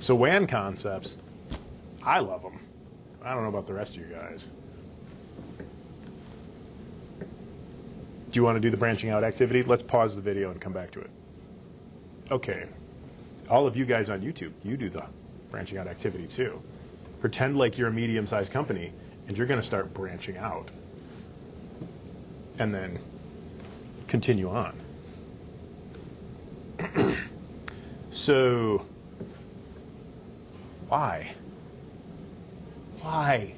So WAN concepts, I love them. I don't know about the rest of you guys. Do you want to do the branching out activity? Let's pause the video and come back to it. Okay. All of you guys on YouTube, you do the branching out activity too. Pretend like you're a medium-sized company and you're going to start branching out. And then continue on. So, why? Why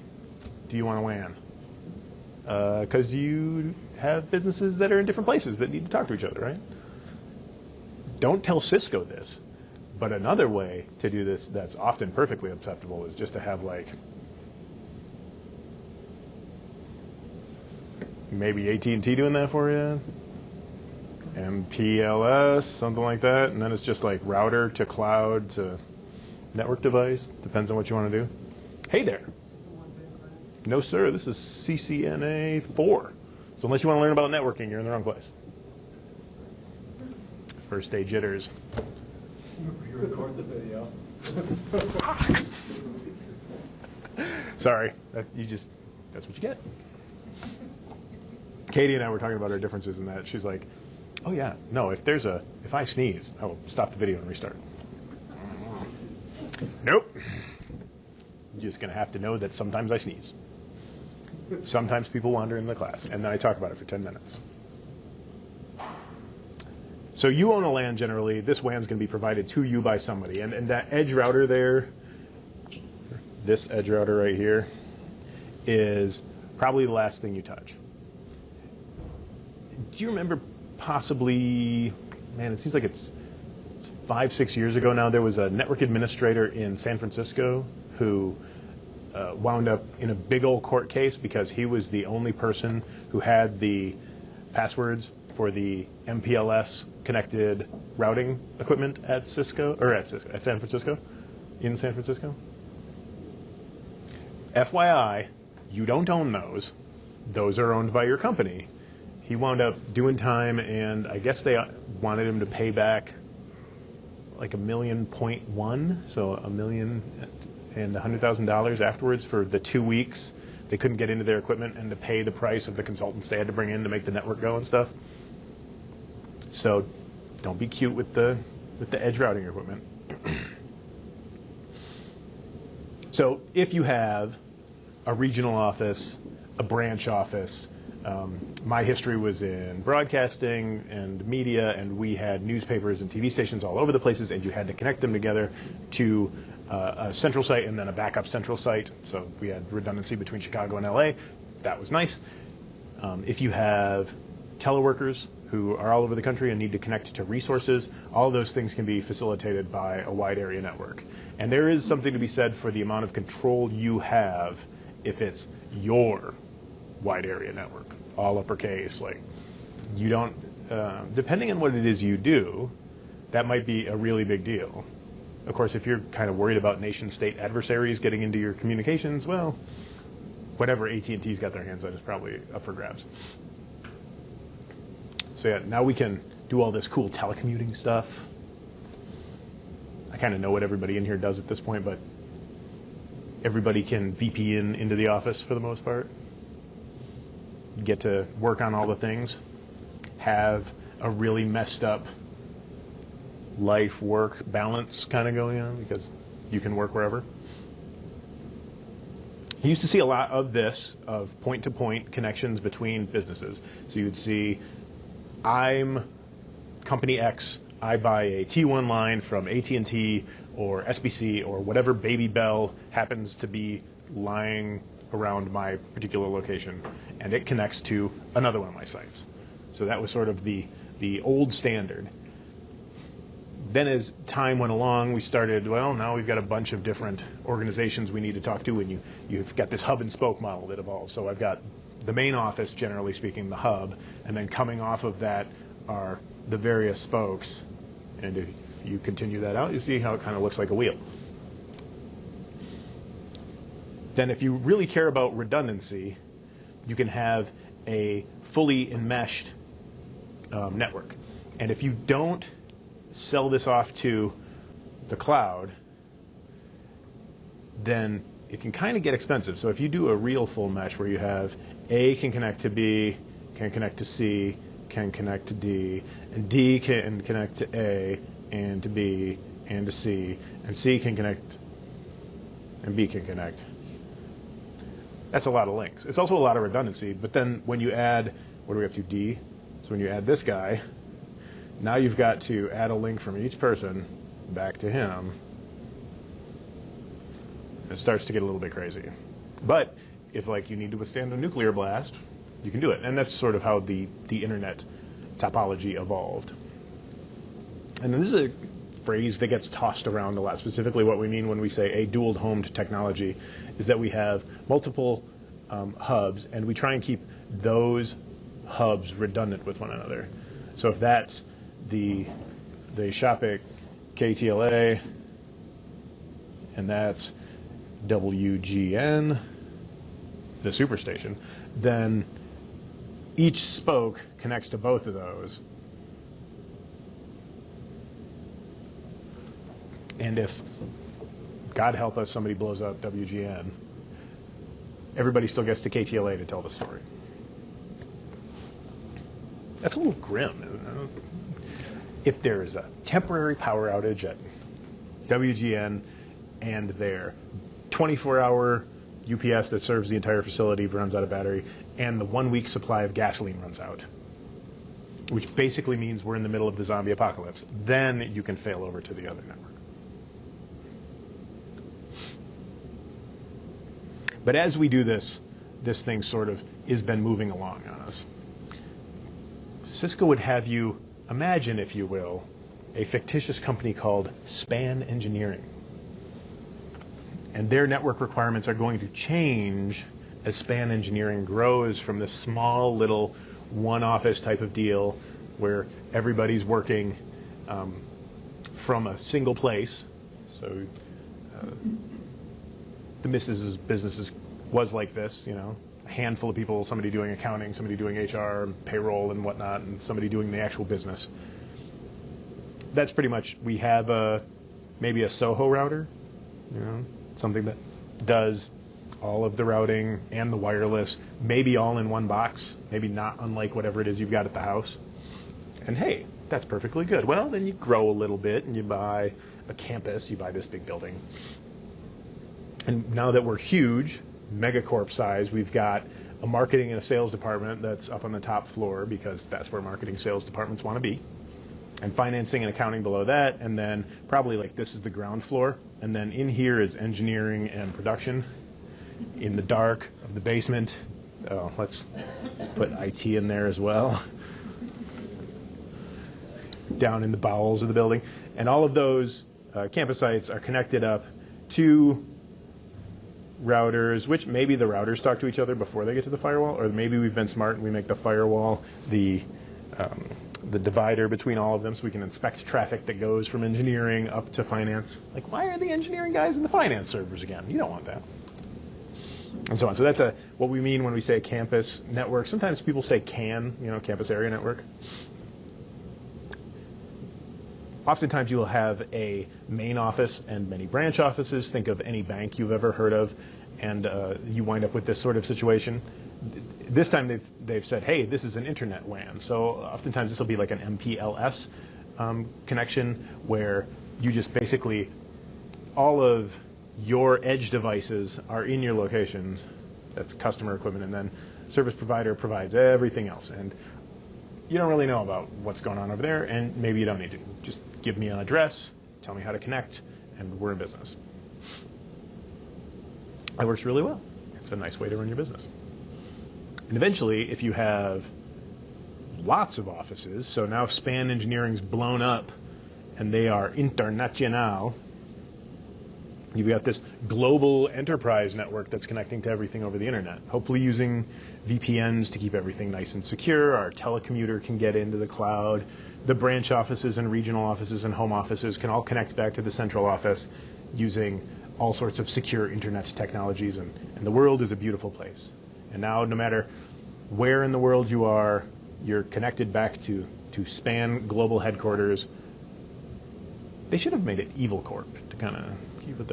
do you want to WAN? Because you have businesses that are in different places that need to talk to each other, right? Don't tell Cisco this, but another way to do this that's often perfectly acceptable is just to have like maybe AT&T doing that for you, MPLS, something like that, and then it's just like router to cloud to network device, depends on what you want to do. Hey there. No, sir, this is CCNA 4. So unless you want to learn about networking, you're in the wrong place. First day jitters. You record the video. Sorry, that's what you get. Katie and I were talking about our differences in that. She's like, oh yeah, no, if I sneeze, I will stop the video and restart. Nope. You're just going to have to know that sometimes I sneeze. Sometimes people wander in the class, and then I talk about it for 10 minutes. So you own a LAN generally. This WAN's going to be provided to you by somebody. And that edge router there, this edge router right here, is probably the last thing you touch. Do you remember possibly, man, it seems like it's 5-6 years ago now, there was a network administrator in San Francisco who wound up in a big old court case because he was the only person who had the passwords for the MPLS connected routing equipment at San Francisco, in San Francisco. FYI, you don't own those. Those are owned by your company. He wound up doing time, and I guess they wanted him to pay back like $1.1 million, so $1,100,000 afterwards for the 2 weeks they couldn't get into their equipment and to pay the price of the consultants they had to bring in to make the network go and stuff. So don't be cute with the edge routing equipment. So if you have a regional office, a branch office, my history was in broadcasting and media, and we had newspapers and TV stations all over the places, and you had to connect them together to a central site and then a backup central site. So we had redundancy between Chicago and LA. That was nice. If you have teleworkers who are all over the country and need to connect to resources, all of those things can be facilitated by a wide area network. And there is something to be said for the amount of control you have if it's your wide area network, all uppercase. Like, you don't, depending on what it is you do, that might be a really big deal. Of course, if you're kind of worried about nation-state adversaries getting into your communications, well, whatever AT&T's got their hands on is probably up for grabs. So yeah, now we can do all this cool telecommuting stuff. I kind of know what everybody in here does at this point, but everybody can VPN into the office for the most part. Get to work on all the things. Have a really messed up life-work balance kind of going on because you can work wherever. You used to see a lot of this, of point-to-point connections between businesses. So you would see, I'm company X, I buy a T1 line from AT&T or SBC or whatever baby bell happens to be lying around my particular location, and it connects to another one of my sites. So that was sort of the old standard. Then as time went along, we started, well, now we've got a bunch of different organizations we need to talk to, and you've got this hub and spoke model that evolves. So I've got the main office, generally speaking, the hub, and then coming off of that are the various spokes. And if you continue that out, you see how it kind of looks like a wheel. Then if you really care about redundancy, you can have a fully enmeshed network. And if you don't sell this off to the cloud, then it can kind of get expensive. So if you do a real full mesh where you have A can connect to B, can connect to C, can connect to D, and D can connect to A and to B and to C, and C can connect and B can connect. That's a lot of links. It's also a lot of redundancy, but then when you add, what do we have to, D? So when you add this guy, now you've got to add a link from each person back to him. It starts to get a little bit crazy. But if like you need to withstand a nuclear blast, you can do it. And that's sort of how the internet topology evolved. And then this is a phrase that gets tossed around a lot. Specifically what we mean when we say a dual-homed technology is that we have multiple hubs, and we try and keep those hubs redundant with one another. So if that's the Shopik KTLA, and that's WGN, the superstation, then each spoke connects to both of those. And if, God help us, somebody blows up WGN, everybody still gets to KTLA to tell the story. That's a little grim, isn't it? If there's a temporary power outage at WGN and their 24-hour UPS that serves the entire facility runs out of battery, and the 1-week supply of gasoline runs out, which basically means we're in the middle of the zombie apocalypse, then you can fail over to the other network. But as we do this, this thing sort of has been moving along on us. Cisco would have you imagine, if you will, a fictitious company called Span Engineering. And their network requirements are going to change as Span Engineering grows from this small little one-office type of deal where everybody's working from a single place. So the Mrs.'s business was like this, you know, a handful of people, somebody doing accounting, somebody doing HR, payroll and whatnot, and somebody doing the actual business. That's pretty much, we have maybe a Soho router, you know, something that does all of the routing and the wireless, maybe all in one box, maybe not unlike whatever it is you've got at the house. And hey, that's perfectly good. Well, then you grow a little bit and you buy a campus, you buy this big building. And now that we're huge, megacorp size, we've got a marketing and a sales department that's up on the top floor because that's where marketing sales departments want to be. And financing and accounting below that, and then probably like this is the ground floor, and then in here is engineering and production. In the dark of the basement, let's put IT in there as well. Down in the bowels of the building. And all of those campus sites are connected up to routers, which maybe the routers talk to each other before they get to the firewall, or maybe we've been smart and we make the firewall the divider between all of them so we can inspect traffic that goes from engineering up to finance. Like, why are the engineering guys in the finance servers again? You don't want that. And so on. So that's what we mean when we say campus network. Sometimes people say CAN, you know, campus area network. Oftentimes you'll have a main office and many branch offices. Think of any bank you've ever heard of, and you wind up with this sort of situation. This time they've said, hey, this is an internet WAN. So oftentimes this will be like an MPLS connection where you just basically, all of your edge devices are in your location. That's customer equipment, and then service provider provides everything else. And you don't really know about what's going on over there, and maybe you don't need to. Just give me an address, tell me how to connect, and we're in business. That works really well. It's a nice way to run your business. And eventually, if you have lots of offices, so now Span Engineering's blown up, and they are international, you've got this global enterprise network that's connecting to everything over the internet, hopefully using VPNs to keep everything nice and secure. Our telecommuter can get into the cloud. The branch offices and regional offices and home offices can all connect back to the central office using all sorts of secure internet technologies, and the world is a beautiful place. And now, no matter where in the world you are, you're connected back to Span Global Headquarters. They should have made it Evil Corp to kind of keep it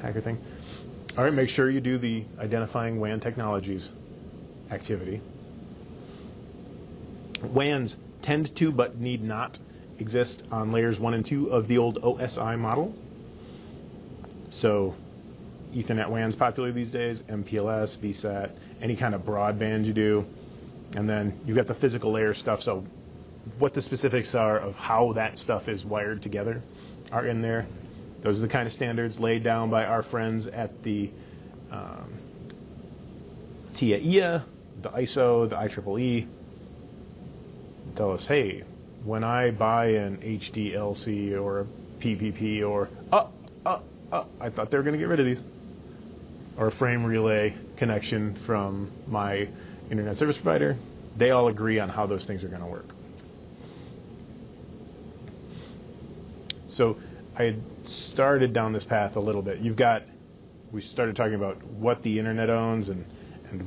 hacker thing. All right, make sure you do the identifying WAN technologies activity. WANs tend to, but need not, exist on layers 1 and 2 of the old OSI model. So Ethernet WAN's popular these days, MPLS, VSAT, any kind of broadband you do. And then you've got the physical layer stuff, so what the specifics are of how that stuff is wired together are in there. Those are the kind of standards laid down by our friends at the TIA, the ISO, the IEEE. Tell us, hey, when I buy an HDLC or a PPP or, I thought they were going to get rid of these, or a frame relay connection from my internet service provider, they all agree on how those things are going to work. So I had started down this path a little bit. We started talking about what the internet owns and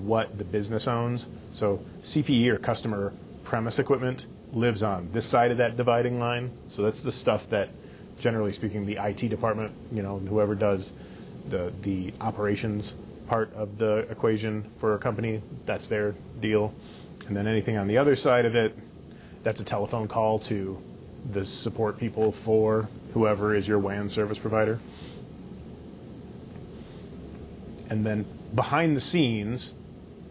what the business owns. So CPE, or customer premise equipment, lives on this side of that dividing line. So that's the stuff that, generally speaking, the IT department, whoever does the operations part of the equation for a company, that's their deal. And then anything on the other side of it, that's a telephone call to the support people for whoever is your WAN service provider. And then behind the scenes,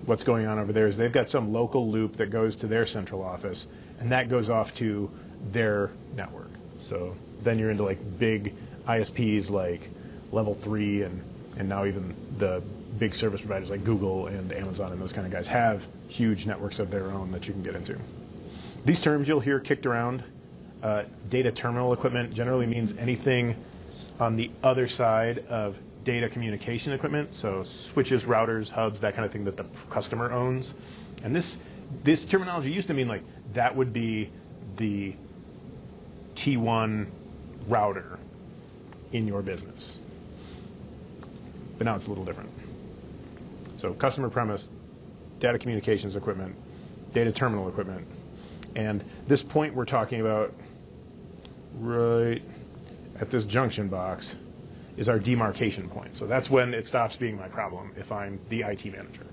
what's going on over there is they've got some local loop that goes to their central office, and that goes off to their network. So then you're into like big ISPs like Level 3 and now even the big service providers like Google and Amazon and those kind of guys have huge networks of their own that you can get into. These terms you'll hear kicked around. Data terminal equipment generally means anything on the other side of data communication equipment, so switches, routers, hubs, that kind of thing that the customer owns. And this terminology used to mean like that would be the T1 router in your business. But now it's a little different. So customer premise, data communications equipment, data terminal equipment. And this point we're talking about right at this junction box is our demarcation point. So that's when it stops being my problem if I'm the IT manager.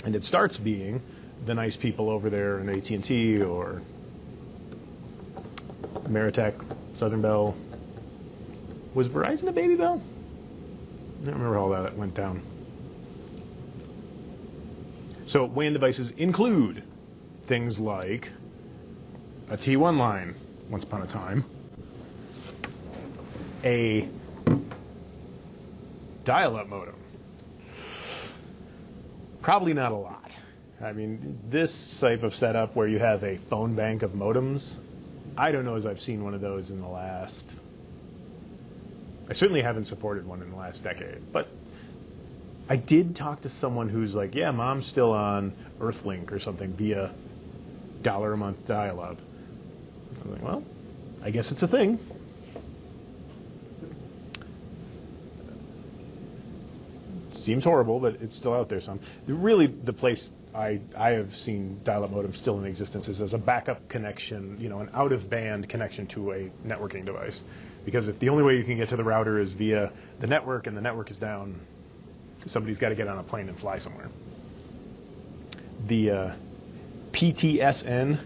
And it starts being the nice people over there in AT&T or Ameritech, Southern Bell. Was Verizon a Baby Bell? I don't remember how that went down. So WAN devices include things like a T1 line, once upon a time, a dial-up modem. Probably not a lot. I mean, this type of setup where you have a phone bank of modems, I don't know as I've seen one of those in the last, I certainly haven't supported one in the last decade, but I did talk to someone who's like, yeah, mom's still on Earthlink or something via $1 a month dial-up. I was like, well, I guess it's a thing. Seems horrible, but it's still out there some. Really, the place I have seen dial-up modems still in existence is as a backup connection, an out-of-band connection to a networking device. Because if the only way you can get to the router is via the network and the network is down, somebody's got to get on a plane and fly somewhere. The PTSN,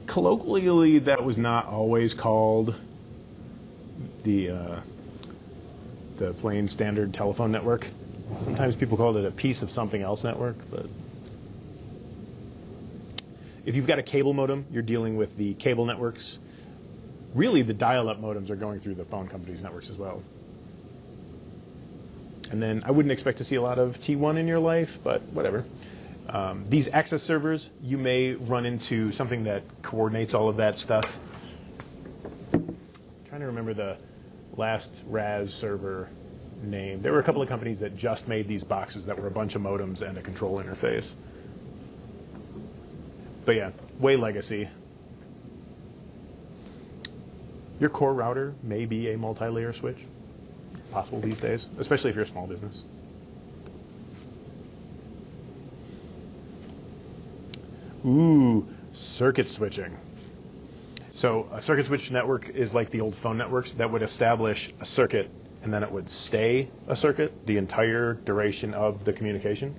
colloquially, that was not always called the plain standard telephone network. Sometimes people called it a piece of something else network, but if you've got a cable modem, you're dealing with the cable networks. Really, the dial-up modems are going through the phone company's networks as well. And then I wouldn't expect to see a lot of T1 in your life, but whatever. These access servers, you may run into something that coordinates all of that stuff. I'm trying to remember the last RAS server name. There were a couple of companies that just made these boxes that were a bunch of modems and a control interface. But yeah, way legacy. Your core router may be a multi-layer switch. Possible these days, especially if you're a small business. Ooh, circuit switching. So a circuit switch network is like the old phone networks that would establish a circuit and then it would stay a circuit the entire duration of the communication.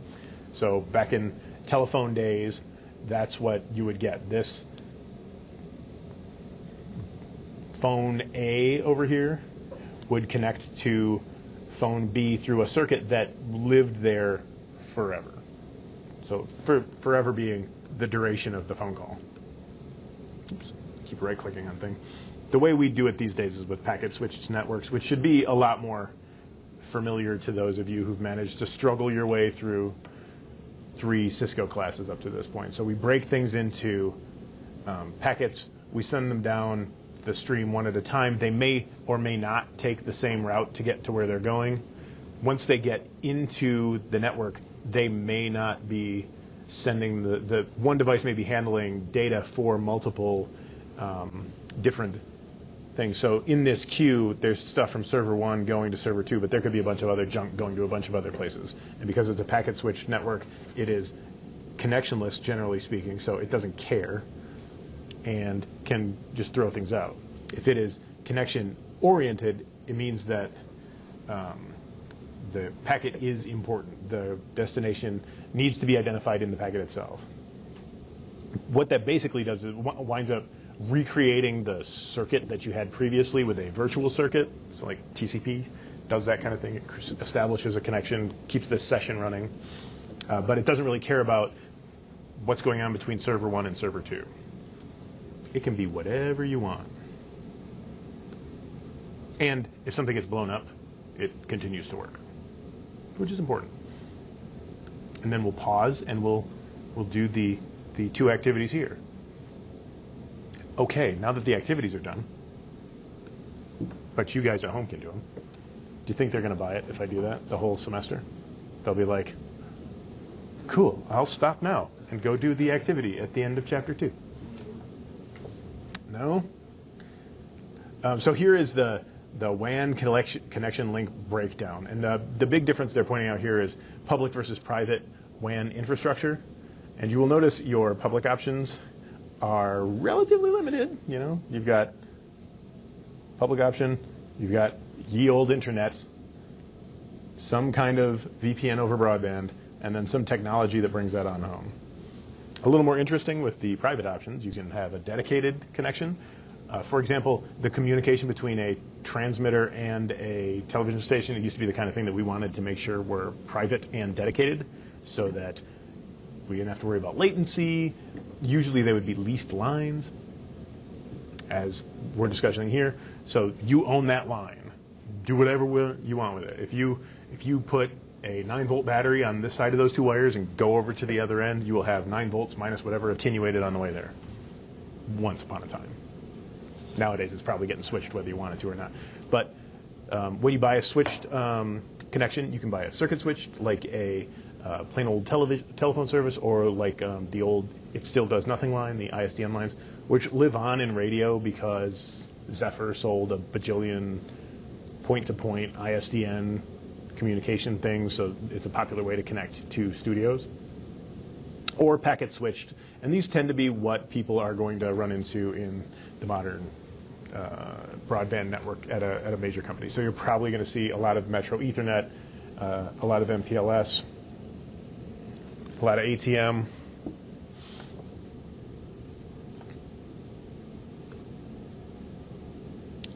So back in telephone days, that's what you would get. This phone A over here would connect to phone B through a circuit that lived there forever. So forever being the duration of the phone call. Oops, keep right-clicking on thing. The way we do it these days is with packet switched networks, which should be a lot more familiar to those of you who've managed to struggle your way through 3 Cisco classes up to this point. So we break things into packets. We send them down the stream one at a time. They may or may not take the same route to get to where they're going. Once they get into the network, they may not be sending the one device may be handling data for multiple different things. So in this queue, there's stuff from server 1 going to server 2, but there could be a bunch of other junk going to a bunch of other places. And because it's a packet switched network, it is connectionless, generally speaking, so it doesn't care and can just throw things out. If it is connection oriented, it means that the packet is important. The destination needs to be identified in the packet itself. What that basically does is it winds up recreating the circuit that you had previously with a virtual circuit. So like TCP does that kind of thing. It establishes a connection, keeps this session running, but it doesn't really care about what's going on between server 1 and server 2. It can be whatever you want. And if something gets blown up, it continues to work, which is important. And then we'll pause and we'll do the 2 activities here. Okay, now that the activities are done, but you guys at home can do them, do you think they're going to buy it if I do that the whole semester? They'll be like, cool, I'll stop now and go do the activity at the end of chapter 2. No? So here is the WAN connection link breakdown. And the big difference they're pointing out here is public versus private WAN infrastructure. And you will notice your public options are relatively limited. You know, you've got public option, you've got ye old internets, some kind of VPN over broadband, and then some technology that brings that on home. A little more interesting with the private options, you can have a dedicated connection. For example, the communication between a transmitter and a television station, it used to be the kind of thing that we wanted to make sure were private and dedicated so that we didn't have to worry about latency. Usually they would be leased lines, as we're discussing here. So you own that line. Do whatever you want with it. If you put a 9-volt battery on this side of those 2 wires and go over to the other end, you will have 9 volts minus whatever attenuated on the way there. Once upon a time. Nowadays it's probably getting switched whether you want it to or not. But when you buy a switched connection, you can buy a circuit switch like a plain old telephone service, or like the old It Still Does Nothing line, the ISDN lines, which live on in radio because Zephyr sold a bajillion point-to-point ISDN communication things, so it's a popular way to connect to studios. Or packet switched, and these tend to be what people are going to run into in the modern broadband network at a major company. So you're probably going to see a lot of Metro Ethernet, a lot of MPLS, a lot of ATM.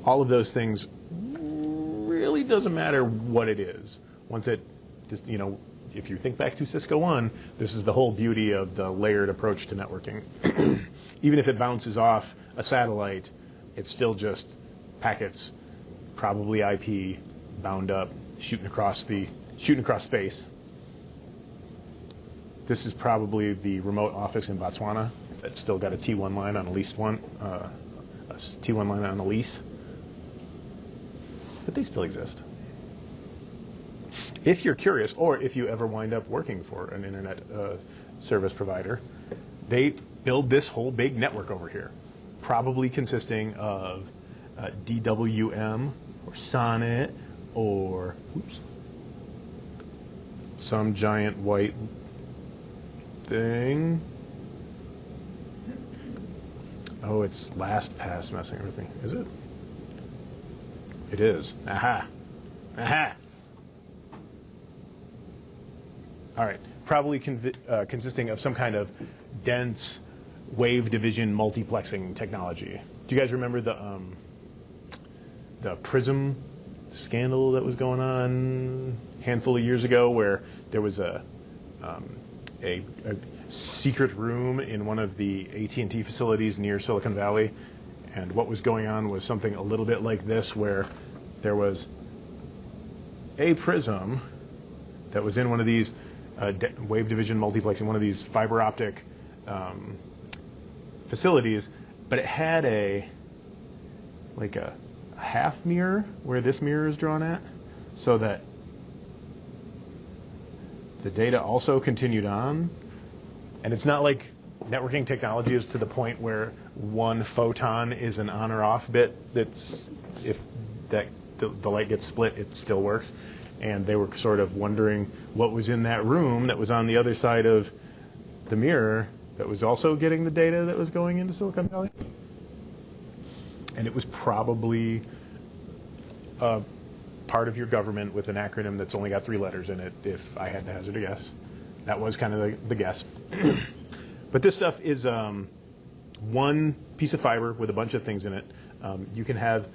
All of those things really doesn't matter what it is. Once it just, you know, if you think back to Cisco 1, this is the whole beauty of the layered approach to networking. Even if it bounces off a satellite, it's still just packets, probably IP, bound up, shooting across space. This is probably the remote office in Botswana that's still got a T1 line on a leased one, a T1 line on a lease. But they still exist. If you're curious, or if you ever wind up working for an internet service provider, they build this whole big network over here, probably consisting of DWM or Sonnet or some giant white thing. Oh, it's LastPass messing everything. Is it? It is. Aha. Aha. All right. Probably consisting of some kind of dense wave division multiplexing technology. Do you guys remember the Prism scandal that was going on a handful of years ago, where there was a secret room in one of the AT&T facilities near Silicon Valley, and what was going on was something a little bit like this, where there was a prism that was in one of these wave division multiplexing, one of these fiber optic facilities, but it had a half mirror where this mirror is drawn at, so that the data also continued on. And it's not like networking technology is to the point where one photon is an on or off bit. That's if the light gets split, it still works. And they were sort of wondering what was in that room that was on the other side of the mirror that was also getting the data that was going into Silicon Valley. And it was probably part of your government with an acronym that's only got 3 letters in it, if I had to hazard a guess. That was kind of the guess. But this stuff is one piece of fiber with a bunch of things in it. You can have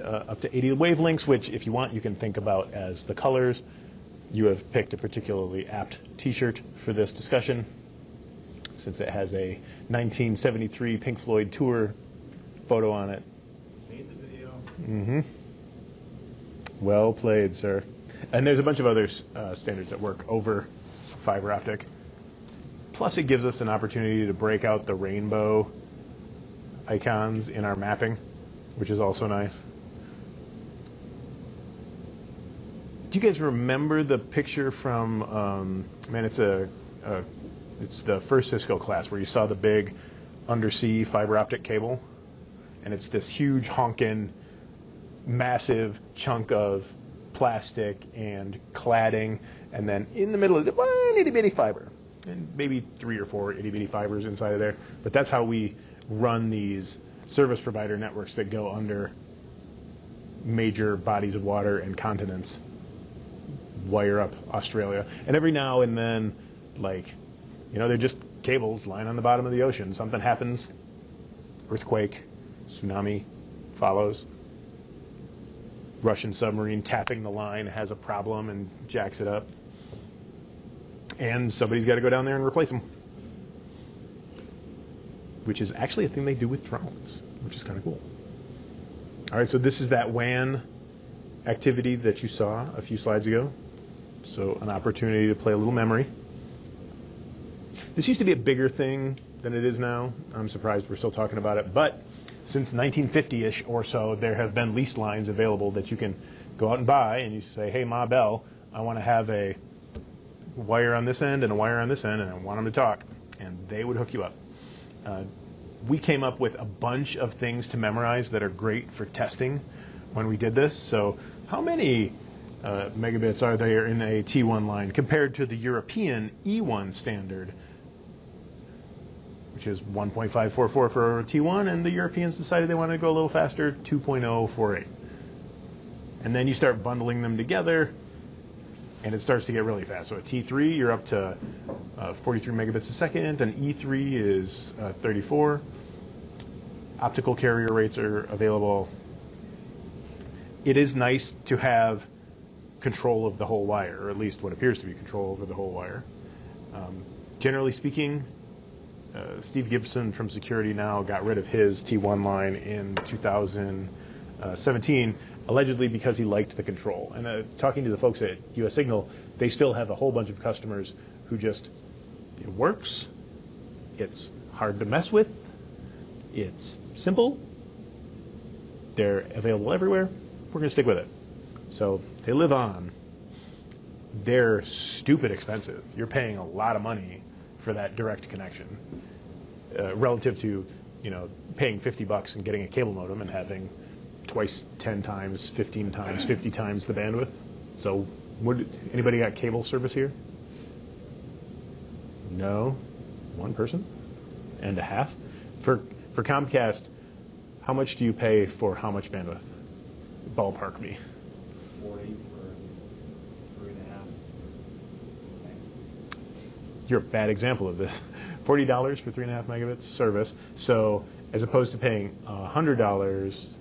up to 80 wavelengths, which, if you want, you can think about as the colors. You have picked a particularly apt T-shirt for this discussion, since it has a 1973 Pink Floyd tour photo on it. Made the video. Mm-hmm. Well played, sir. And there's a bunch of other standards that work over fiber optic. Plus, it gives us an opportunity to break out the rainbow icons in our mapping, which is also nice. Do you guys remember the picture from, it's the first Cisco class where you saw the big undersea fiber optic cable? And it's this huge honkin' massive chunk of plastic and cladding, and then in the middle is one itty bitty fiber, and maybe 3 or 4 itty bitty fibers inside of there. But that's how we run these service provider networks that go under major bodies of water and continents, wire up Australia. And every now and then, they're just cables lying on the bottom of the ocean. Something happens, earthquake, tsunami follows. Russian submarine tapping the line has a problem and jacks it up. And somebody's got to go down there and replace them. Which is actually a thing they do with drones, which is kind of cool. All right, so this is that WAN activity that you saw a few slides ago. So an opportunity to play a little memory. This used to be a bigger thing than it is now. I'm surprised we're still talking about it, but since 1950-ish or so, there have been leased lines available that you can go out and buy, and you say, hey, Ma Bell, I want to have a wire on this end and a wire on this end, and I want them to talk. And they would hook you up. We came up with a bunch of things to memorize that are great for testing when we did this. So how many megabits are there in a T1 line compared to the European E1 standard, which is 1.544 for T1, and the Europeans decided they wanted to go a little faster, 2.048. And then you start bundling them together, and it starts to get really fast. So at T3, you're up to 43 megabits a second, and E3 is 34. Optical carrier rates are available. It is nice to have control of the whole wire, or at least what appears to be control over the whole wire. Generally speaking, Steve Gibson from Security Now got rid of his T1 line in 2017, allegedly because he liked the control. And talking to the folks at US Signal, they still have a whole bunch of customers who just, it works, it's hard to mess with, it's simple, they're available everywhere, we're going to stick with it. So they live on. They're stupid expensive. You're paying a lot of money for that direct connection, relative to, paying $50 and getting a cable modem and having twice 10 times, 15 times, 50 times the bandwidth. So anybody got cable service here? No? One person? And a half? For For Comcast, how much do you pay for how much bandwidth? Ballpark me. 40 for 3.5. You're a bad example of this. $40 for 3.5 megabits service. So as opposed to paying $100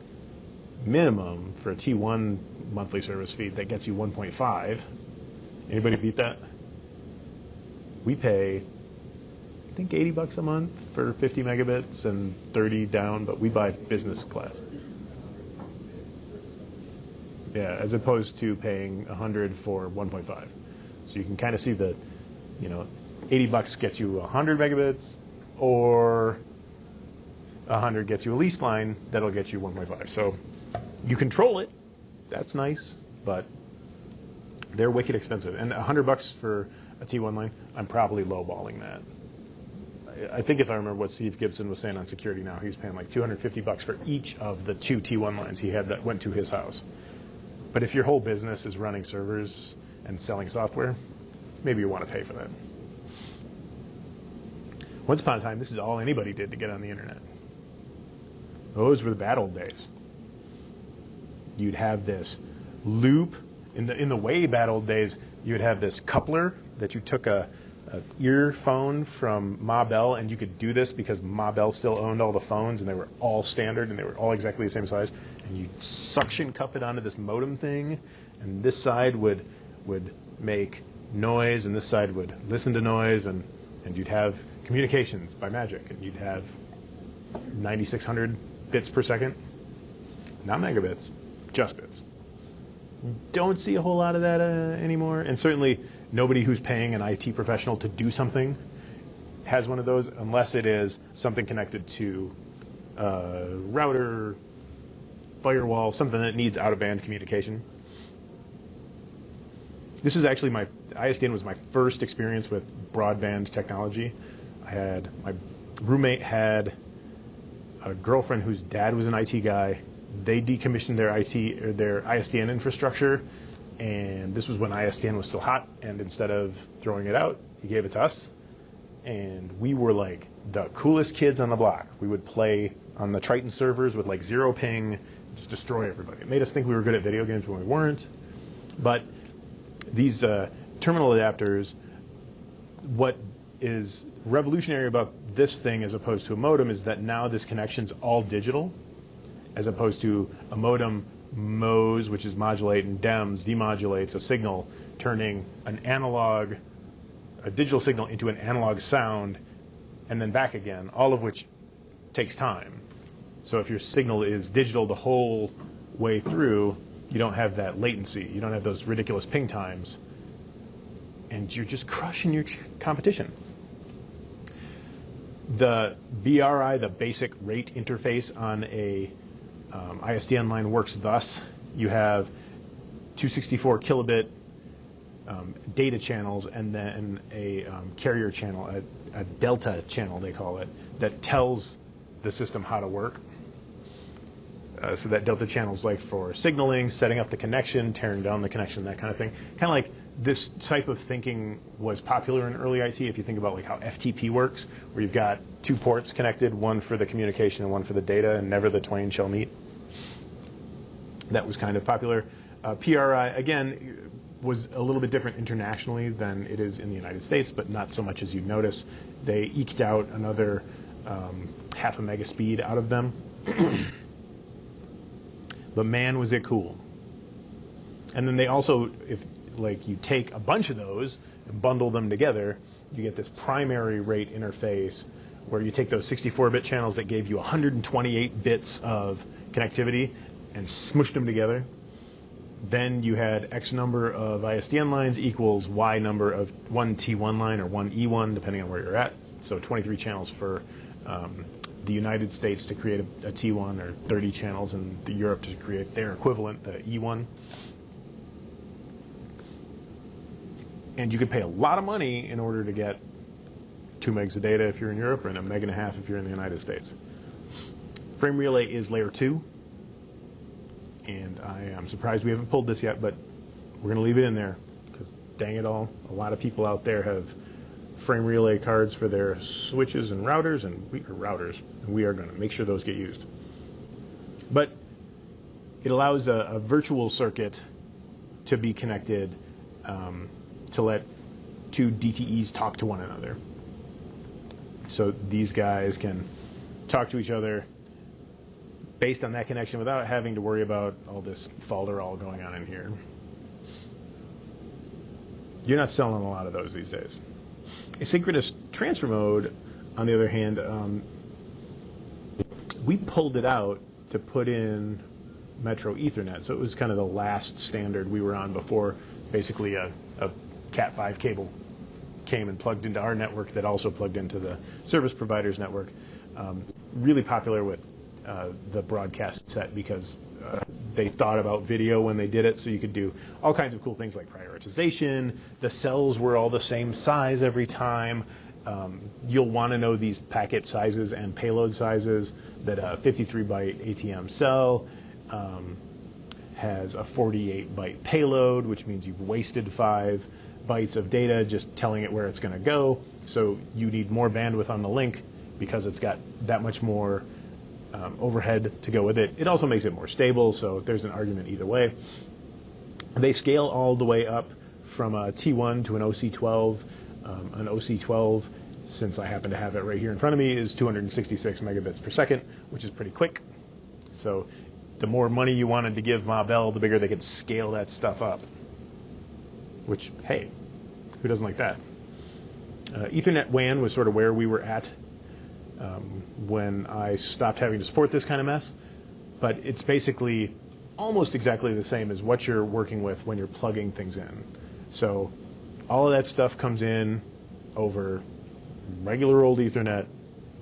minimum for a T1 monthly service fee, that gets you 1.5. Anybody beat that? We pay, I think, $80 a month for 50 megabits and 30 down, but we buy business class. Yeah, as opposed to paying 100 for 1.5. So you can kind of see that, $80 gets you 100 megabits, or 100 gets you a leased line that'll get you 1.5. So you control it. That's nice, but they're wicked expensive. And $100 for a T1 line, I'm probably lowballing that. I think if I remember what Steve Gibson was saying on Security Now, he was paying like $250 for each of the 2 T1 lines he had that went to his house. But if your whole business is running servers and selling software, maybe you want to pay for that. Once upon a time, this is all anybody did to get on the internet. Those were the bad old days. You'd have this loop. In the way bad old days, you would have this coupler that you took a earphone from Ma Bell, and you could do this because Ma Bell still owned all the phones, and they were all standard, and they were all exactly the same size. And you'd suction cup it onto this modem thing, and this side would make noise, and this side would listen to noise, and you'd have communications by magic, and you'd have 9,600 bits per second, not megabits, just bits. Don't see a whole lot of that anymore, and certainly nobody who's paying an IT professional to do something has one of those, unless it is something connected to router, firewall, something that needs out-of-band communication. This is actually ISDN was my first experience with broadband technology. My roommate had a girlfriend whose dad was an IT guy. They decommissioned their ISDN infrastructure, and this was when ISDN was still hot, and instead of throwing it out, he gave it to us, and we were like the coolest kids on the block. We would play on the Triton servers with like 0 ping, just destroy everybody. It made us think we were good at video games when we weren't. But these terminal adapters, what is revolutionary about this thing as opposed to a modem is that now this connection's all digital, as opposed to a modem MOS, which is modulate, and DEMS demodulates a signal, turning a digital signal into an analog sound, and then back again, all of which takes time. So if your signal is digital the whole way through, you don't have that latency. You don't have those ridiculous ping times, and you're just crushing your competition. The BRI, the basic rate interface on a ISDN line, works thus. You have 264 kilobit data channels, and then a carrier channel, a delta channel they call it, that tells the system how to work. So that delta channel is like for signaling, setting up the connection, tearing down the connection, that kind of thing. Kind of like this type of thinking was popular in early IT. If you think about like how FTP works, where you've got 2 ports connected, one for the communication and one for the data, and never the twain shall meet. That was kind of popular. PRI, again, was a little bit different internationally than it is in the United States, but not so much as you'd notice. They eked out another half a mega speed out of them. But man, was it cool. And then they also, if like you take a bunch of those and bundle them together, you get this primary rate interface where you take those 64-bit channels that gave you 128 bits of connectivity and smushed them together. Then you had X number of ISDN lines equals Y number of one T1 line or one E1, depending on where you're at. So 23 channels for the United States to create a T1, or 30 channels in Europe to create their equivalent, the E1. And you could pay a lot of money in order to get 2 megs of data if you're in Europe, and 1.5 meg if you're in the United States. Frame relay is layer 2. And I am surprised we haven't pulled this yet, but we're going to leave it in there because, dang it all, a lot of people out there have frame relay cards for their switches and routers, and we are going to make sure those get used. But it allows a virtual circuit to be connected to let two DTEs talk to one another. So these guys can talk to each other based on that connection without having to worry about all this falderall going on in here. You're not selling a lot of those these days. Asynchronous transfer mode, on the other hand, we pulled it out to put in Metro Ethernet. So it was kind of the last standard we were on before basically a Cat5 cable came and plugged into our network that also plugged into the service provider's network. Really popular with the broadcast set because they thought about video when they did it, so you could do all kinds of cool things like prioritization. The cells were all the same size every time. You'll want to know these packet sizes and payload sizes. That a 53-byte ATM cell has a 48-byte payload, which means you've wasted 5 bytes of data just telling it where it's going to go. So you need more bandwidth on the link because it's got that much more overhead to go with it. It also makes it more stable, so there's an argument either way. They scale all the way up from a T1 to an OC12. An OC12, since I happen to have it right here in front of me, is 266 megabits per second, which is pretty quick. So the more money you wanted to give Ma Bell, the bigger they could scale that stuff up. Which, hey, who doesn't like that? Ethernet WAN was sort of where we were at when I stopped having to support this kind of mess. But it's basically almost exactly the same as what you're working with when you're plugging things in. So all of that stuff comes in over regular old Ethernet.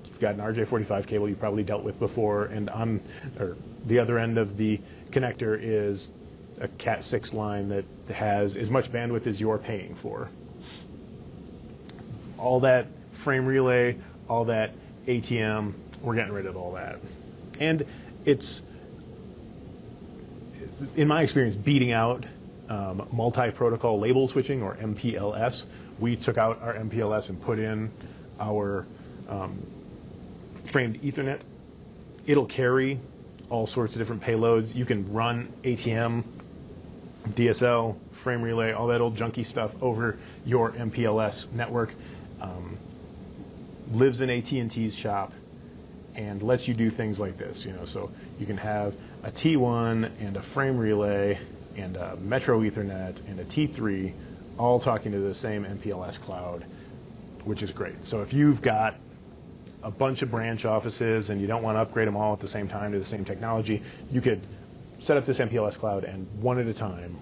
You've got an RJ45 cable you probably dealt with before, and on the other end of the connector is a Cat6 line that has as much bandwidth as you're paying for. All that frame relay, all that ATM, we're getting rid of all that. And it's, in my experience, beating out multi-protocol label switching, or MPLS. We took out our MPLS and put in our framed Ethernet. It'll carry all sorts of different payloads. You can run ATM, DSL, frame relay, all that old junky stuff over your MPLS network. Lives in AT&T's shop and lets you do things like this. So you can have a T1 and a frame relay and a Metro Ethernet and a T3 all talking to the same MPLS cloud, which is great. So if you've got a bunch of branch offices and you don't want to upgrade them all at the same time to the same technology, you could set up this MPLS cloud and one at a time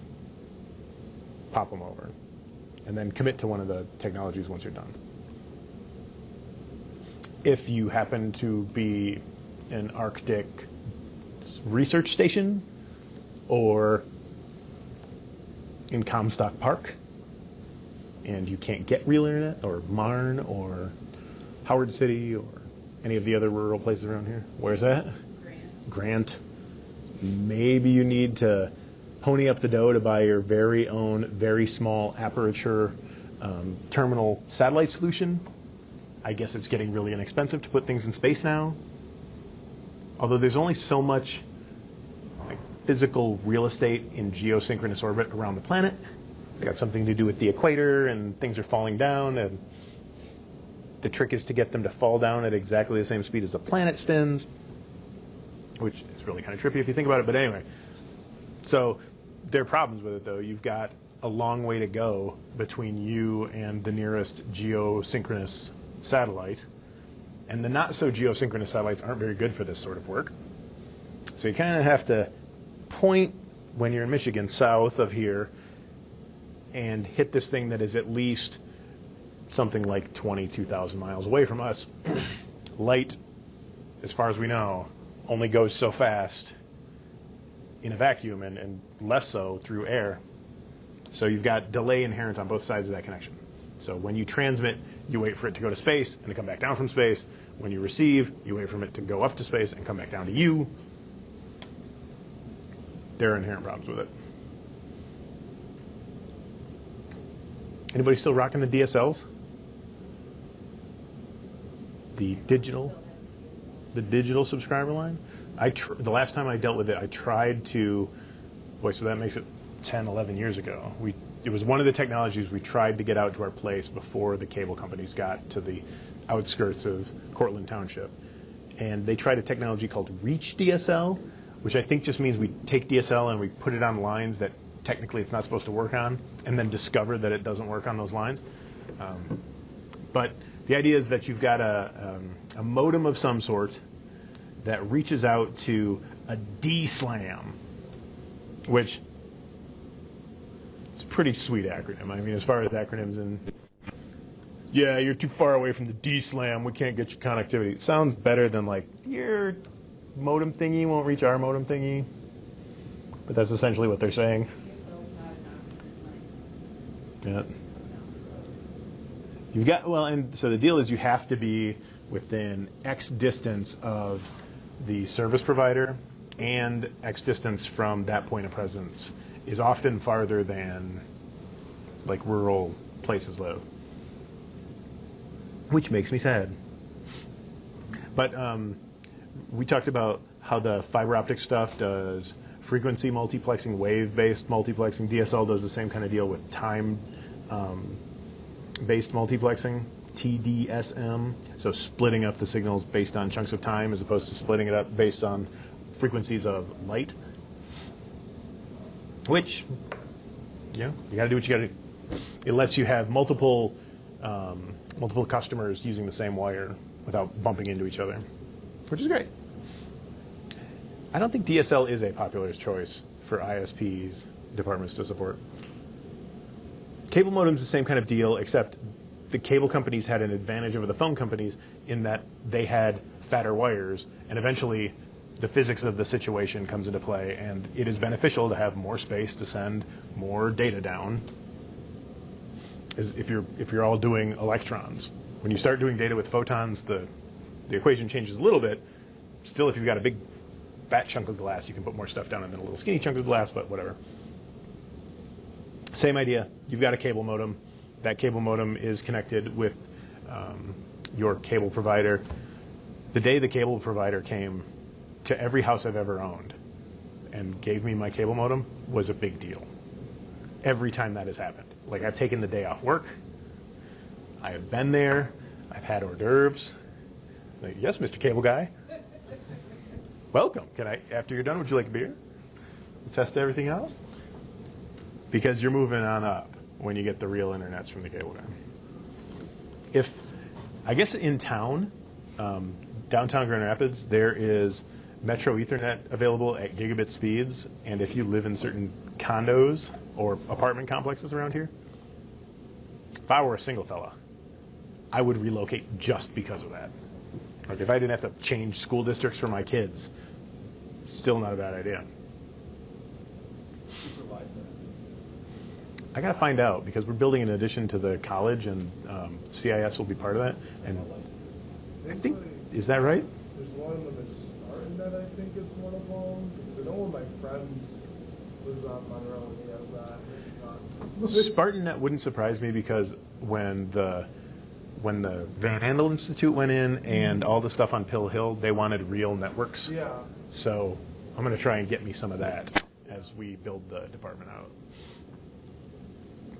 pop them over and then commit to one of the technologies once you're done. If you happen to be an Arctic research station or in Comstock Park and you can't get real internet, or Marne or Howard City or any of the other rural places around here. Where's that? Grant. Maybe you need to pony up the dough to buy your very own, very small aperture terminal satellite solution. I guess it's getting really inexpensive to put things in space now. Although there's only so much physical real estate in geosynchronous orbit around the planet. It's got something to do with the equator, and things are falling down, and the trick is to get them to fall down at exactly the same speed as the planet spins, which is really kind of trippy if you think about it, but anyway. So there are problems with it, though. You've got a long way to go between you and the nearest geosynchronous satellite, and the not-so-geosynchronous satellites aren't very good for this sort of work. So you kind of have to point, when you're in Michigan, south of here, and hit this thing that is at least something like 22,000 miles away from us. Light, as far as we know, only goes so fast in a vacuum, and less so through air. So you've got delay inherent on both sides of that connection. So when you transmit, you wait for it to go to space and to come back down from space. When you receive, you wait for it to go up to space and come back down to you. There are inherent problems with it. Anybody still rocking the DSLs? the digital subscriber line. The last time I dealt with it, I tried to, so that makes it 10, 11 years ago. It was one of the technologies we tried to get out to our place before the cable companies got to the outskirts of Cortland Township. And they tried a technology called Reach DSL, which I think just means we take DSL and we put it on lines that technically it's not supposed to work on, and then discover that it doesn't work on those lines. But the idea is that you've got a modem of some sort that reaches out to a D-SLAM, which is a pretty sweet acronym. I mean, as far as acronyms, and yeah, you're too far away from the D-SLAM, we can't get your connectivity. It sounds better than like, your modem thingy won't reach our modem thingy, but that's essentially what they're saying. Yeah. You've got, and so the deal is you have to be within X distance of the service provider, and X distance from that point of presence is often farther than like rural places live, which makes me sad. But we talked about how the fiber optic stuff does frequency multiplexing, wave-based multiplexing. DSL does the same kind of deal with time-based multiplexing, TDSM, so splitting up the signals based on chunks of time as opposed to splitting it up based on frequencies of light. Which, you got to do what you got to do. It lets you have multiple customers using the same wire without bumping into each other, which is great. I don't think DSL is a popular choice for ISPs, departments to support. Cable modem's the same kind of deal, except the cable companies had an advantage over the phone companies in that they had fatter wires, and eventually the physics of the situation comes into play, and it is beneficial to have more space to send more data down. As if you're all doing electrons. When you start doing data with photons, the equation changes a little bit. Still, if you've got a big fat chunk of glass, you can put more stuff down in a little skinny chunk of glass, but whatever. Same idea. You've got a cable modem. That cable modem is connected with your cable provider. The day the cable provider came to every house I've ever owned and gave me my cable modem was a big deal. Every time that has happened. Like, I've taken the day off work. I have been there. I've had hors d'oeuvres. Like, yes, Mr. Cable Guy. Welcome. After you're done, would you like a beer? Test everything out? Because you're moving on up when you get the real internets from the cable guy. I guess in town, downtown Grand Rapids, there is Metro Ethernet available at gigabit speeds, and if you live in certain condos or apartment complexes around here, if I were a single fella, I would relocate just because of that. Like, if I didn't have to change school districts for my kids, still not a bad idea. I got to find out, because we're building an addition to the college, and CIS will be part of that. And I think, is that right? There's one of them in SpartanNet, I think, is one of them. Because I know one of my friends lives on Monroe, and he has that. It's nuts. SpartanNet wouldn't surprise me, because when the Van Andel Institute went in and all the stuff on Pill Hill, they wanted real networks. Yeah. So I'm going to try and get me some of that as we build the department out,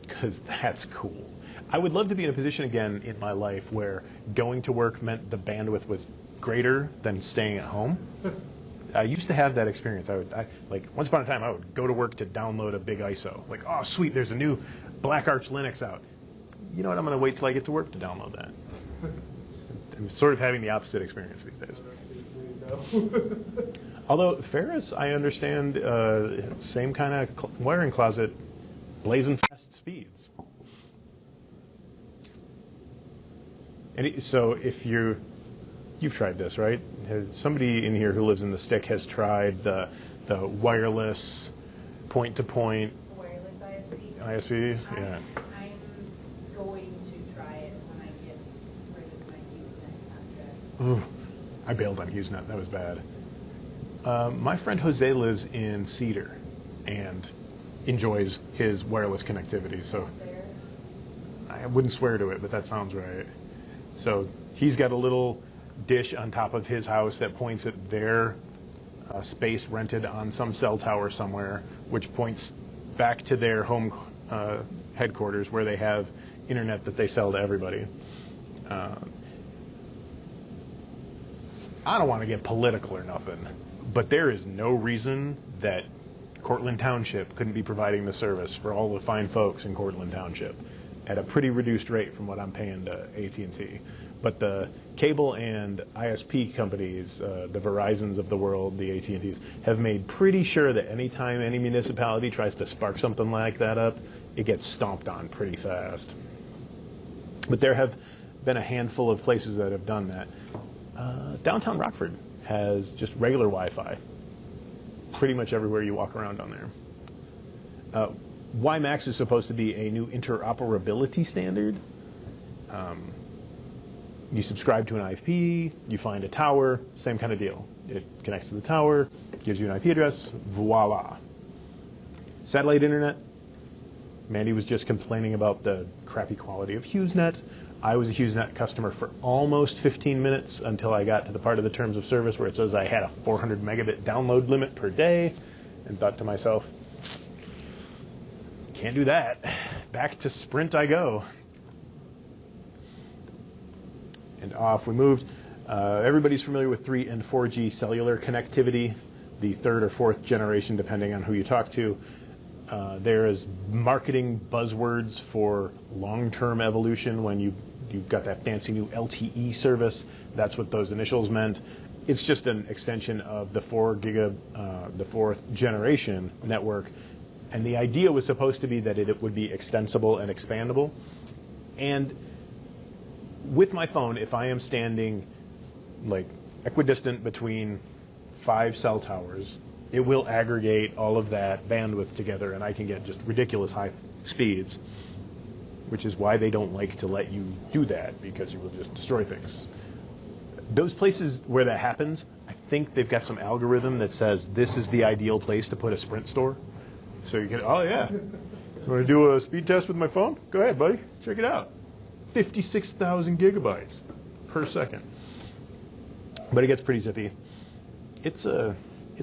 because that's cool. I would love to be in a position again in my life where going to work meant the bandwidth was greater than staying at home. I used to have that experience. Like, once upon a time, I would go to work to download a big ISO. Like, oh, sweet, there's a new Black Arch Linux out. You know what? I'm going to wait till I get to work to download that. I'm sort of having the opposite experience these days. Although Ferris, I understand, same kind of wiring closet, blazing fast speeds. And so if you've tried this, right? Somebody in here who lives in the stick has tried the wireless point-to-point wireless ISP. ISP? Yeah. I'm going to try it when I get rid of my Usenet contract. Ooh, I bailed on Usenet. That was bad. My friend Jose lives in Cedar and enjoys his wireless connectivity. So I wouldn't swear to it, but that sounds right. So he's got a little dish on top of his house that points at their space rented on some cell tower somewhere, which points back to their home headquarters where they have internet that they sell to everybody. I don't want to get political or nothing, but there is no reason that Cortland Township couldn't be providing the service for all the fine folks in Cortland Township at a pretty reduced rate from what I'm paying to AT&T. But the cable and ISP companies, the Verizons of the world, the AT&Ts, have made pretty sure that anytime any municipality tries to spark something like that up, it gets stomped on pretty fast. But there have been a handful of places that have done that. Downtown Rockford has just regular Wi-Fi pretty much everywhere you walk around down there. WiMAX is supposed to be a new interoperability standard. You subscribe to an IP, you find a tower, same kind of deal. It connects to the tower, gives you an IP address, voila. Satellite internet, Mandy was just complaining about the crappy quality of HughesNet. I was a HughesNet customer for almost 15 minutes until I got to the part of the terms of service where it says I had a 400 megabit download limit per day, and thought to myself, can't do that. Back to Sprint I go. And off we moved. Everybody's familiar with 3 and 4G cellular connectivity, the 3rd or 4th generation, depending on who you talk to. There is marketing buzzwords for long-term evolution. When you've got that fancy new LTE service, that's what those initials meant. It's just an extension of the 4th generation network. And the idea was supposed to be that it would be extensible and expandable. And with my phone, if I am standing like equidistant between 5 cell towers, it will aggregate all of that bandwidth together, and I can get just ridiculous high speeds, which is why they don't like to let you do that, because you will just destroy things. Those places where that happens, I think they've got some algorithm that says this is the ideal place to put a Sprint store. So you can, oh yeah, you want to do a speed test with my phone? Go ahead, buddy, check it out. 56,000 gigabytes per second. But it gets pretty zippy. It's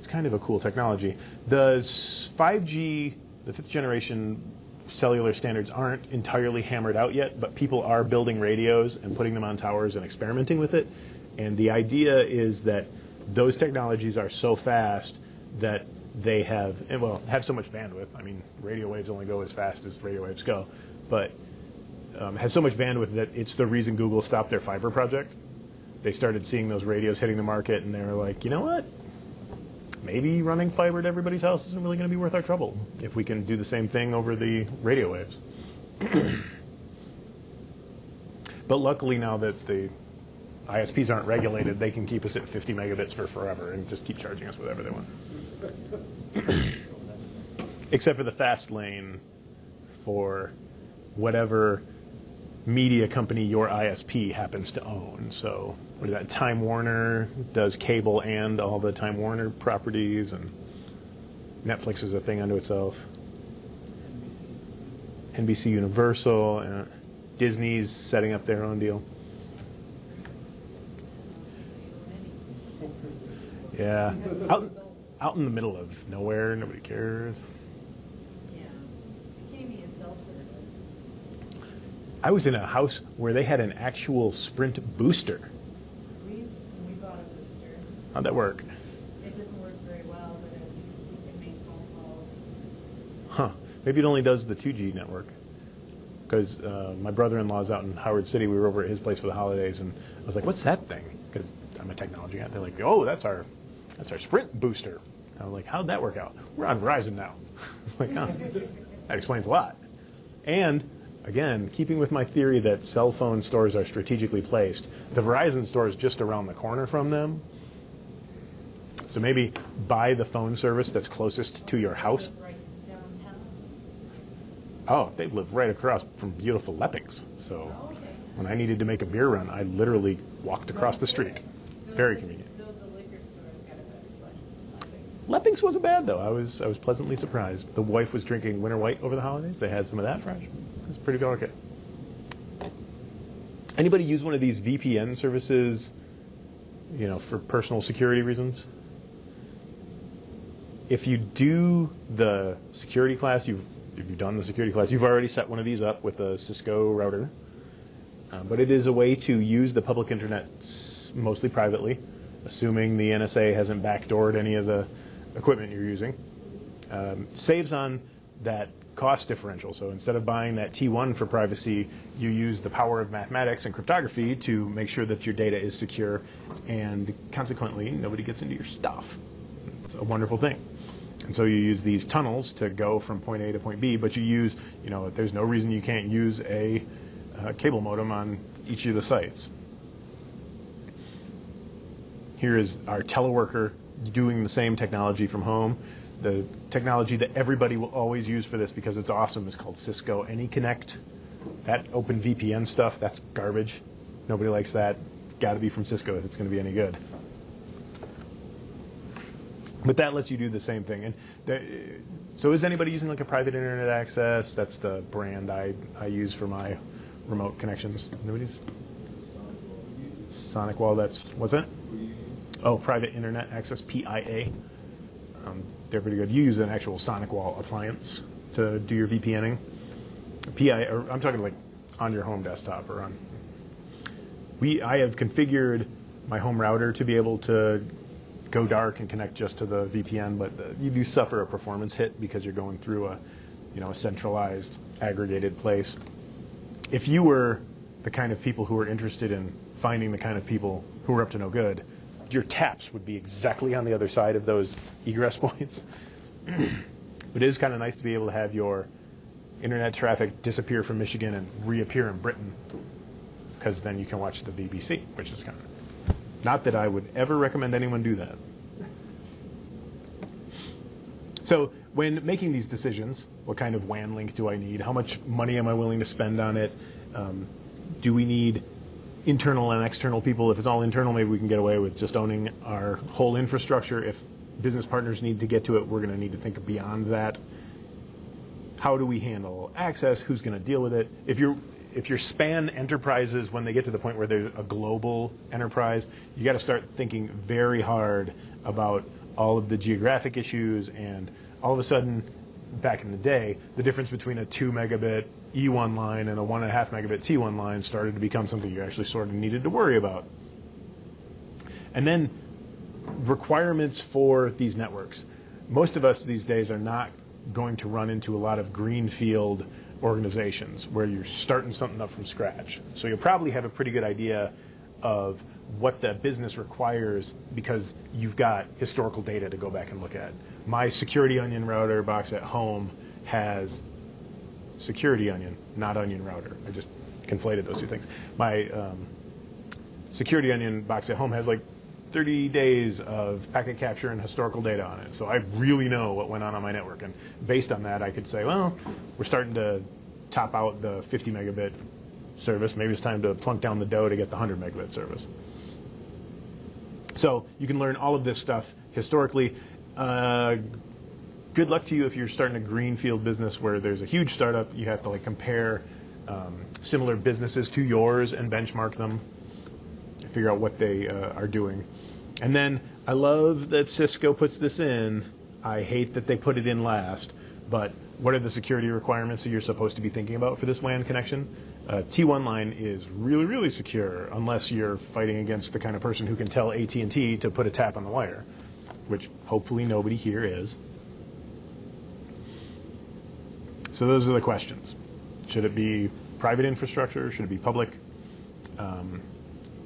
kind of a cool technology. The 5G, the 5th generation cellular standards aren't entirely hammered out yet, but people are building radios and putting them on towers and experimenting with it. And the idea is that those technologies are so fast that they have so much bandwidth. I mean, radio waves only go as fast as radio waves go, but has so much bandwidth that it's the reason Google stopped their fiber project. They started seeing those radios hitting the market, and they were like, you know what? Maybe running fiber to everybody's house isn't really going to be worth our trouble if we can do the same thing over the radio waves. But luckily now that the ISPs aren't regulated, they can keep us at 50 megabits for forever and just keep charging us whatever they want. Except for the fast lane for whatever media company your ISP happens to own. So what is that? Time Warner does cable and all the Time Warner properties, and Netflix is a thing unto itself. NBC Universal, Disney's setting up their own deal. Yeah, out in the middle of nowhere, nobody cares. Yeah. It can't even cell service. I was in a house where they had an actual Sprint booster. We bought a booster. How'd that work? It doesn't work very well, but at least we can make phone calls. Huh. Maybe it only does the 2G network. Because my brother-in-law's out in Howard City. We were over at his place for the holidays, and I was like, what's that thing? Because I'm a technology guy. They're like, oh, that's our Sprint booster. I was like, how'd that work out? We're on Verizon now. I was like, huh. That explains a lot. And again, keeping with my theory that cell phone stores are strategically placed, the Verizon store is just around the corner from them. So maybe buy the phone service that's closest to your house. Right downtown. Oh, they live right across from beautiful Leppings. So Oh, okay. when I needed to make a beer run, I literally walked across the street. Very convenient. So the liquor store's got a better selection. Leppings wasn't bad though. I was pleasantly surprised. The wife was drinking Winter White over the holidays. They had some of that fresh. It was pretty delicate. Anybody use one of these VPN services for personal security reasons. If you do the security class, if you've done the security class, you've already set one of these up with a Cisco router. But it is a way to use the public internet mostly privately, assuming the NSA hasn't backdoored any of the equipment you're using. Saves on that cost differential. So instead of buying that T1 for privacy, you use the power of mathematics and cryptography to make sure that your data is secure, and consequently, nobody gets into your stuff. It's a wonderful thing. And so you use these tunnels to go from point A to point B, but you use, there's no reason you can't use a cable modem on each of the sites. Here is our teleworker doing the same technology from home. The technology that everybody will always use for this because it's awesome is called Cisco AnyConnect. That OpenVPN stuff, that's garbage. Nobody likes that. It's got to be from Cisco if it's going to be any good. But that lets you do the same thing. And so is anybody using like a private internet access? That's the brand I use for my remote connections. Nobody's? SonicWall, that's, what's that? Oh, private internet access, PIA. They're pretty good. You use an actual SonicWall appliance to do your VPNing. PIA, or I'm talking like on your home desktop or on. I have configured my home router to be able to go dark and connect just to the VPN, but you do suffer a performance hit because you're going through a centralized, aggregated place. If you were the kind of people who were interested in finding the kind of people who were up to no good, your taps would be exactly on the other side of those egress points. But it is kind of nice to be able to have your internet traffic disappear from Michigan and reappear in Britain, because then you can watch the BBC, which is kind of, not that I would ever recommend anyone do that. So when making these decisions, what kind of WAN link do I need? How much money am I willing to spend on it? Do we need internal and external people? If it's all internal, maybe we can get away with just owning our whole infrastructure. If business partners need to get to it, we're going to need to think beyond that. How do we handle access? Who's going to deal with it? If you're span enterprises, when they get to the point where they're a global enterprise, you got to start thinking very hard about all of the geographic issues, and all of a sudden, back in the day, the difference between a 2 megabit E1 line and a 1.5 megabit T1 line started to become something you actually sort of needed to worry about. And then requirements for these networks. Most of us these days are not going to run into a lot of greenfield organizations where you're starting something up from scratch. So you'll probably have a pretty good idea of what the business requires because you've got historical data to go back and look at. My Security Onion router box at home has Security Onion, not Onion router. I just conflated those two things. My Security Onion box at home has like 30 days of packet capture and historical data on it. So I really know what went on my network. And based on that, I could say, well, we're starting to top out the 50 megabit service. Maybe it's time to plunk down the dough to get the 100 megabit service. So you can learn all of this stuff historically. Good luck to you if you're starting a greenfield business where there's a huge startup. You have to like compare similar businesses to yours and benchmark them, figure out what they are doing. And then I love that Cisco puts this in. I hate that they put it in last, but what are the security requirements that you're supposed to be thinking about for this WAN connection? T1 line is really, really secure unless you're fighting against the kind of person who can tell AT&T to put a tap on the wire, which hopefully nobody here is. So those are the questions. Should it be private infrastructure? Should it be public?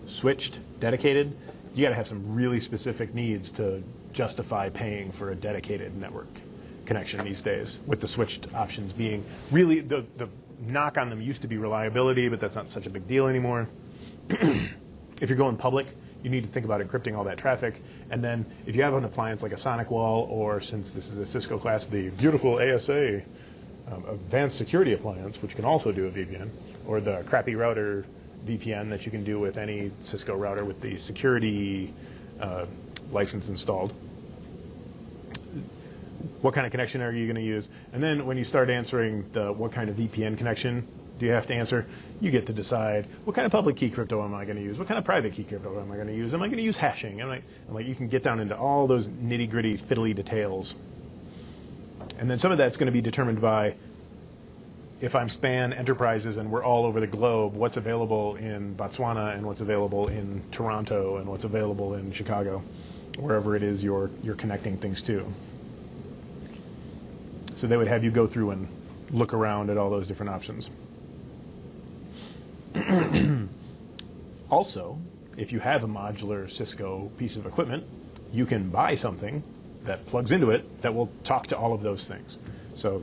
Switched? Dedicated? You got to have some really specific needs to justify paying for a dedicated network connection these days, with the switched options being really, the knock on them used to be reliability, but that's not such a big deal anymore. If you're going public, you need to think about encrypting all that traffic. And then if you have an appliance like a SonicWall, or since this is a Cisco class, the beautiful ASA advanced security appliance, which can also do a VPN, or the crappy router VPN that you can do with any Cisco router with the security license installed. What kind of connection are you going to use? And then when you start answering the what kind of VPN connection do you have to answer? You get to decide what kind of public key crypto am I going to use? What kind of private key crypto am I going to use? Am I going to use hashing? And like you can get down into all those nitty-gritty, fiddly details. And then some of that's going to be determined by, if I'm Span Enterprises and we're all over the globe, what's available in Botswana and what's available in Toronto and what's available in Chicago, wherever it is you're connecting things to. So they would have you go through and look around at all those different options. Also, if you have a modular Cisco piece of equipment, you can buy something that plugs into it that will talk to all of those things. So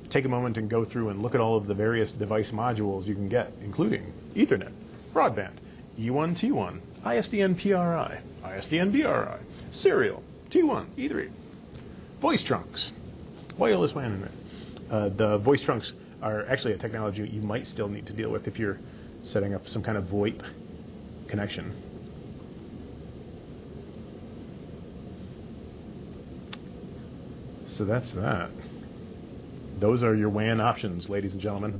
take a moment and go through and look at all of the various device modules you can get, including Ethernet, broadband, E1, T1, ISDN PRI, ISDN BRI, serial, T1, E3, voice trunks, wireless WAN internet. The voice trunks are actually a technology you might still need to deal with if you're setting up some kind of VoIP connection. So that's that. Those are your WAN options, ladies and gentlemen.